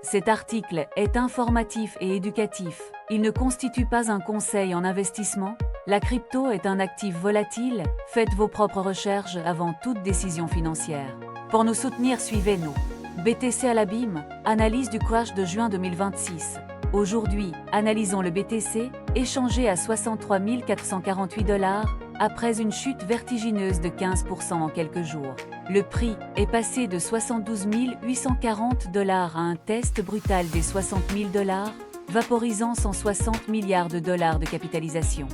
Cet article est informatif et éducatif. Il ne constitue pas un conseil en investissement. La crypto est un actif volatile. Faites vos propres recherches avant toute décision financière. Pour nous soutenir, suivez-nous. BTC à l'abîme, analyse du crash de juin 2026. Aujourd'hui, analysons le BTC, échangé à 63 448 $, après une chute vertigineuse de 15% en quelques jours. Le prix est passé de 72 840 $ à un test brutal des 60 000 $, vaporisant 160 milliards de dollars de capitalisation.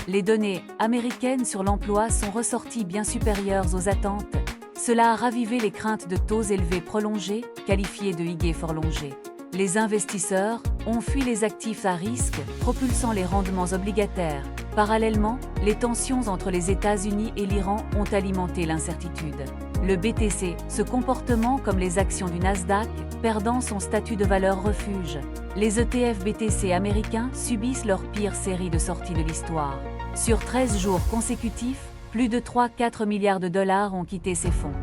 Les données américaines sur l'emploi sont ressorties bien supérieures aux attentes. Cela a ravivé les craintes de taux élevés prolongés, qualifiés de higues forlongées. Les investisseurs ont fui les actifs à risque, propulsant les rendements obligataires. Parallèlement, les tensions entre les États-Unis et l'Iran ont alimenté l'incertitude. Le BTC se comportement comme les actions du Nasdaq, perdant son statut de valeur refuge. Les ETF BTC américains subissent leur pire série de sorties de l'histoire. Sur 13 jours consécutifs, plus de 3,4 milliards de dollars ont quitté ces fonds.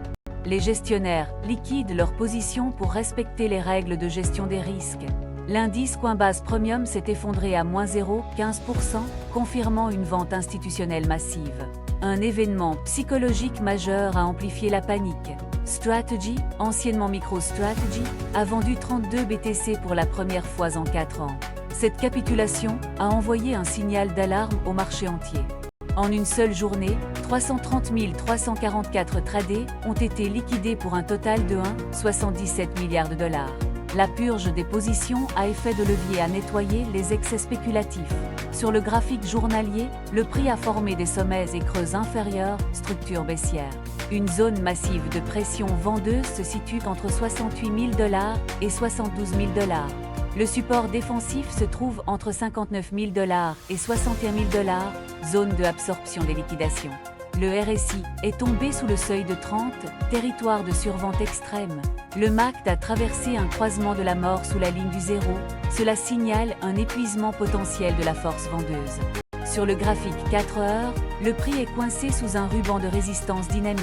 Les gestionnaires liquident leurs positions pour respecter les règles de gestion des risques. L'indice Coinbase Premium s'est effondré à -0,15%, confirmant une vente institutionnelle massive. Un événement psychologique majeur a amplifié la panique. Strategy, anciennement MicroStrategy, a vendu 32 BTC pour la première fois en 4 ans. Cette capitulation a envoyé un signal d'alarme au marché entier. En une seule journée, 330 344 tradés ont été liquidés pour un total de 1,77 milliard de dollars. La purge des positions a effet de levier à nettoyer les excès spéculatifs. Sur le graphique journalier, le prix a formé des sommets et creux inférieurs, structure baissière. Une zone massive de pression vendeuse se situe entre 68 000 $ et 72 000 $. Le support défensif se trouve entre 59 000 $ et 61 000 $, zone de absorption des liquidations. Le RSI est tombé sous le seuil de 30, territoire de survente extrême. Le MACD a traversé un croisement de la mort sous la ligne du zéro. Cela signale un épuisement potentiel de la force vendeuse. Sur le graphique 4 heures, le prix est coincé sous un ruban de résistance dynamique.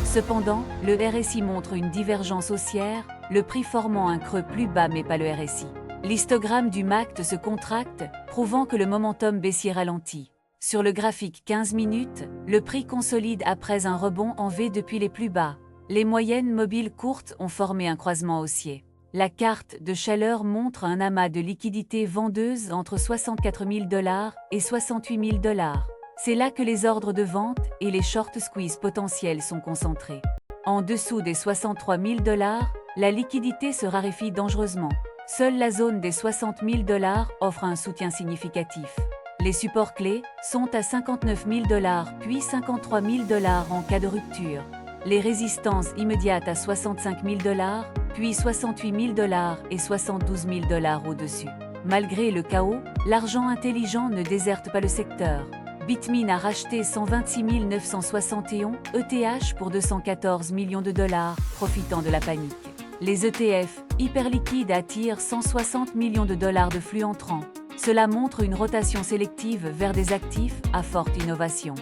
Cependant, le RSI montre une divergence haussière, le prix formant un creux plus bas mais pas le RSI. L'histogramme du MACD se contracte, prouvant que le momentum baissier ralentit. Sur le graphique 15 minutes, le prix consolide après un rebond en V depuis les plus bas. Les moyennes mobiles courtes ont formé un croisement haussier. La carte de chaleur montre un amas de liquidités vendeuses entre 64 000 $ et 68 000 $. C'est là que les ordres de vente et les short squeeze potentiels sont concentrés. En dessous des 63 000 $, la liquidité se raréfie dangereusement. Seule la zone des 60 000 $ offre un soutien significatif. Les supports clés sont à 59 000 $ puis 53 000 $ en cas de rupture. Les résistances immédiates à 65 000 $, puis 68 000 $ et 72 000 $ au-dessus. Malgré le chaos, l'argent intelligent ne déserte pas le secteur. Bitmain a racheté 126 961 ETH pour 214 millions de dollars, profitant de la panique. Les ETF hyper liquides attirent 160 millions de dollars de flux entrants. Cela montre une rotation sélective vers des actifs à forte innovation.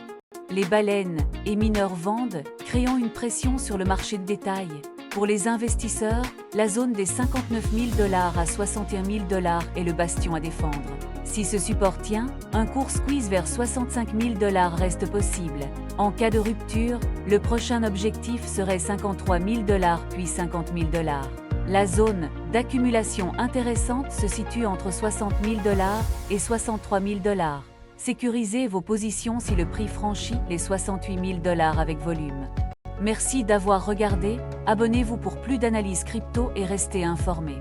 Les baleines et mineurs vendent, créant une pression sur le marché de détail. Pour les investisseurs, la zone des 59 000 $ à 61 000 $ est le bastion à défendre. Si ce support tient, un court squeeze vers 65 000 $ reste possible. En cas de rupture, le prochain objectif serait 53 000 $ puis 50 000 $. La zone d'accumulation intéressante se situe entre 60 000 $ et 63 000 $. Sécurisez vos positions si le prix franchit les 68 000 $ avec volume. Merci d'avoir regardé, abonnez-vous pour plus d'analyses crypto et restez informés.